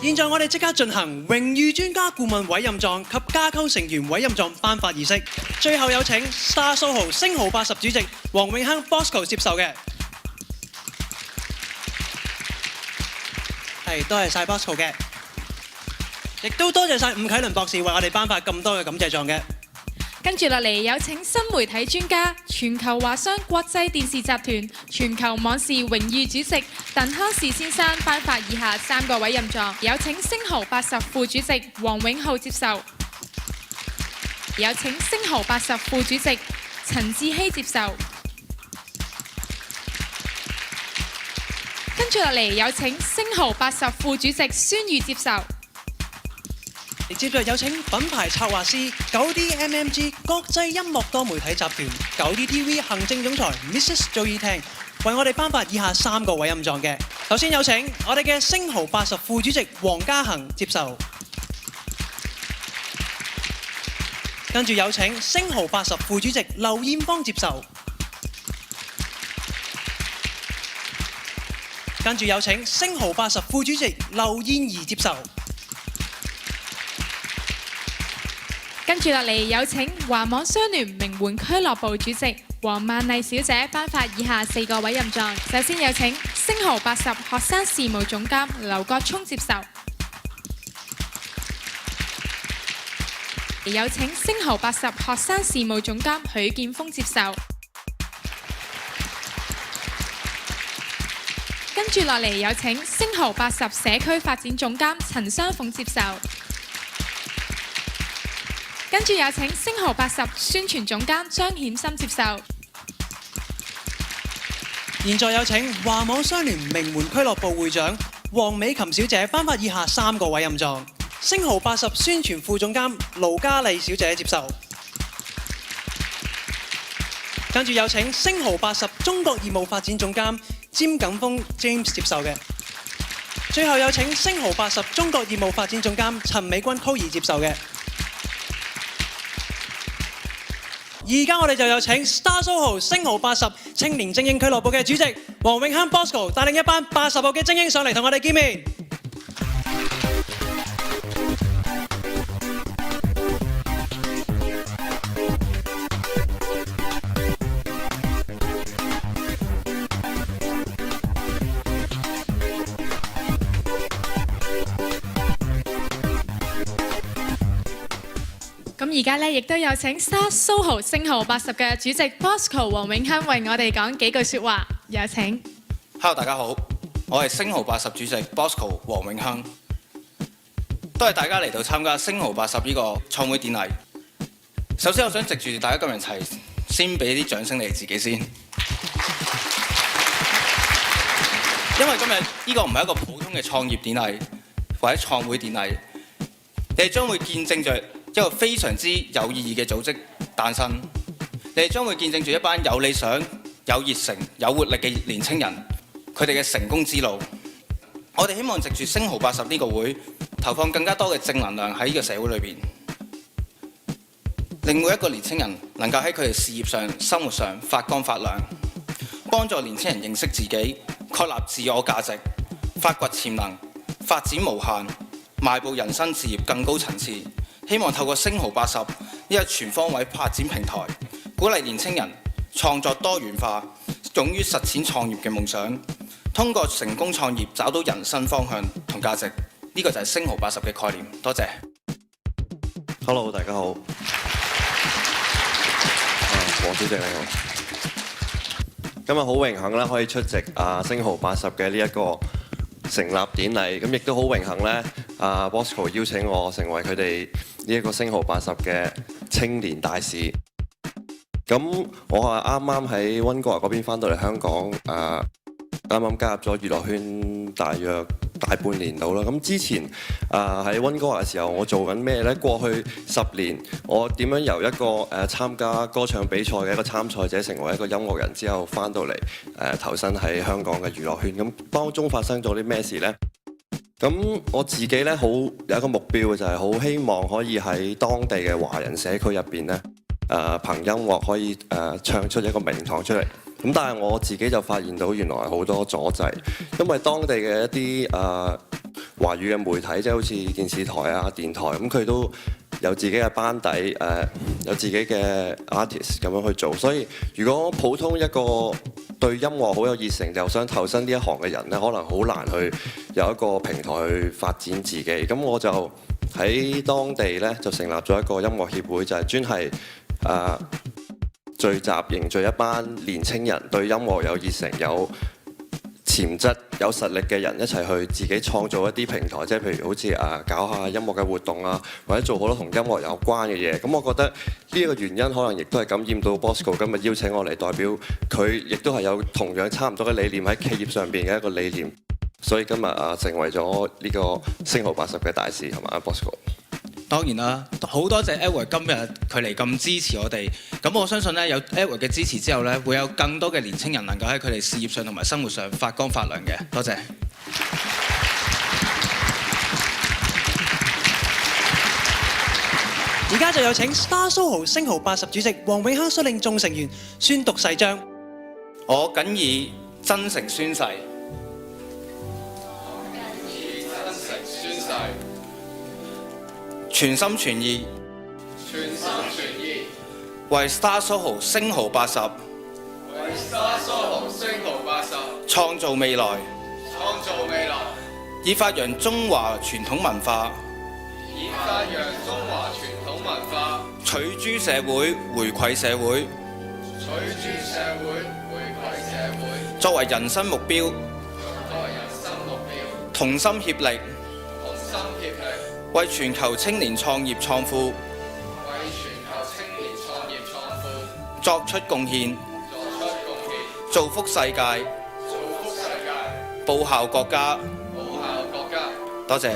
現在我哋即刻進行榮譽專家顧問委任狀及架構成員委任狀頒發儀式。最後有請 Star SoHo 星豪80主席黃永亨 Bosco 接受嘅。係，多謝晒 Bosco 嘅，亦都多謝晒伍啟倫博士為我哋頒發咁多嘅感謝狀嘅。跟住落嚟有請新媒體專家、全球華商國際電視集團全球網視榮譽主席鄧康士先生頒發以下3個委任狀，有請星豪80副主席黃永浩接受，有請星豪80副主席陳志希接受。跟住落嚟有請星豪80副主席孫宇接受。接着有請品牌策劃師 9DMMG 國際音樂多媒體集團 9DTV 行政總裁 Mrs. Joey Tang 為我哋頒發以下3個委任狀嘅。首先有請我哋嘅星豪80副主席黃家恒接受，跟住有請星豪80副主席劉艷芳接受，跟住有請星豪80副主席劉燕儀接受。跟住落嚟有請華網雙聯名媛俱樂部主席黃曼麗小姐頒發以下4個委任狀。首先有請星豪80學生事務總監劉國聰接受，有請星豪80學生事務總監許建峰接受。跟住落嚟有請星豪80社區發展總監陳雙鳳接受。跟住有請星豪80宣傳總監張顯森接受。現在有請華網雙聯名媛俱樂部會長黃美琴小姐頒發以下3個委任狀。星豪80宣傳副總監盧嘉麗小姐接受。跟住有請星豪80中國業務發展總監詹錦峰 James 接受嘅。最後有請星豪80中國業務發展總監陳美君 Koey 接受嘅。而家我哋就有請 Star SoHo 星豪80青年精英俱樂部嘅主席黃永亨 Bosco 帶領一班80號嘅精英上嚟同我哋見面。咁而家咧，亦都有請 Star SoHo 星豪80嘅主席 Bosco 黃永亨為我哋講幾句説話，有請。Hello， 大家好，我係星豪80主席 Bosco 黃永亨，多謝大家嚟到參加星豪80呢個創會典禮。首先，我想藉住大家今日一齊，先俾啲掌聲你哋自己先，因為今日呢個唔係一個普通嘅創業典禮或者創會典禮，你哋將會見證着一個非常之有意義嘅組織誕生，你哋將會見證住一班有理想、有熱誠、有活力嘅年青人，佢哋嘅成功之路。我哋希望藉住星豪80呢個會，投放更加多嘅正能量喺呢個社會裏邊，令每一個年青人能夠喺佢哋事業上、生活上發光發亮，幫助年青人認識自己、確立自我價值、發掘潛能、發展無限，邁步人生事業更高層次。希望透過星豪80呢個全方位發展平台，鼓勵年青人創作多元化，勇於實踐創業嘅夢想，通過成功創業找到人生方向同價值。呢個就係星豪80嘅概念。多謝。Hello， 大家好。黃主席你好。今日好榮幸啦，可以出席星豪80嘅呢一個成立典禮，咁亦都好榮幸咧，Bosco 邀請我成為佢哋呢一個星豪80嘅青年大使。咁我係啱啱喺溫哥華嗰邊翻到嚟香港，啱啱加入咗娛樂圈大約大半年到啦。咁之前喺溫哥華嘅時候，我做緊咩呢？過去10年，我點樣由一個參加歌唱比賽嘅一個參賽者，成為一個音樂人之後，翻到嚟投身喺香港嘅娛樂圈。咁當中發生咗啲咩事呢？咁我自己呢，有一個目標嘅，就係好希望可以喺當地嘅華人社區入邊呢，憑音樂可以唱出一個名堂出嚟。咁但係我自己就發現到原來好多阻滯，因為當地嘅一啲華語嘅媒體，即係好似電視台啊、電台，咁佢都有自己嘅班底，有自己嘅 artist 咁樣去做。所以如果普通一個對音樂好有熱誠又想投身呢一行嘅人呢，可能好難去有一個平台去發展自己。咁我就喺當地呢，就成立咗一個音樂協會，就係專係聚集凝聚一班年青人對音樂有熱誠、有潛質、有實力嘅人一齊去自己創造一啲平台，即係譬如好似搞下音樂嘅活動啊，或者做好多同音樂有關嘅嘢。咁我覺得呢個原因可能亦都係感染到 Bosco 今日邀請我嚟代表佢，亦都係有同樣差唔多嘅理念喺企業上邊嘅一個理念。所以今日成為咗呢個星號80嘅大使係嘛 Bosco？當然啦，好多謝 Edward 今日佢嚟咁支持我哋。咁我相信咧，有 Edward 嘅支持之後咧，會有更多嘅年青人能夠喺佢哋事業上同埋生活上發光發亮嘅。多謝。而家就有請 Star Soho 星號80主席黃永亨率領眾成員宣讀誓章。我謹以真誠宣誓。全心全意，為 Star Soho 星號80，創造未來，以發揚中華傳統文化，取諸社會，回饋社會，作為人生目標，同心協力，為全球青年創業創富作出貢獻，造福世界，報效國家。多謝。